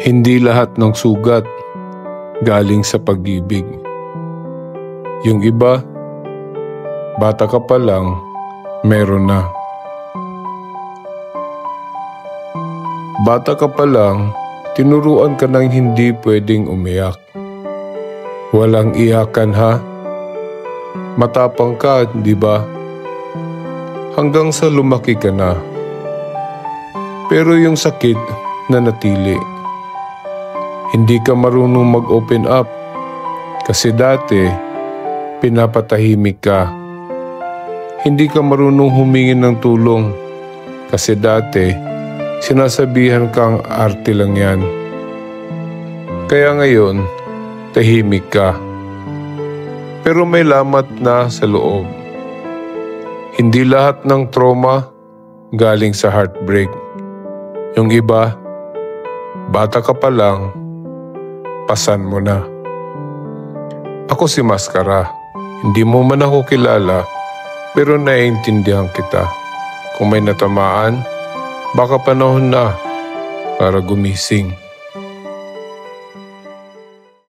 Hindi lahat ng sugat galing sa pag-ibig. Yung iba, bata ka pa lang, meron na. Bata ka pa lang, tinuruan ka ng hindi pwedeng umiyak. Walang iyakan ha? Matapang ka, di ba? Hanggang sa lumaki ka na. Pero yung sakit na natili. Hindi ka marunong mag-open up kasi dati pinapatahimik ka. Hindi ka marunong humingi ng tulong kasi dati sinasabihan kang arte lang yan. Kaya ngayon, tahimik ka. Pero may lamat na sa loob. Hindi lahat ng trauma galing sa heartbreak. Yung iba, bata ka pa lang, pasan mo na. Ako si Maskara. Hindi mo man ako kilala, pero naiintindihan kita. Kung may natamaan, baka panahon na para gumising.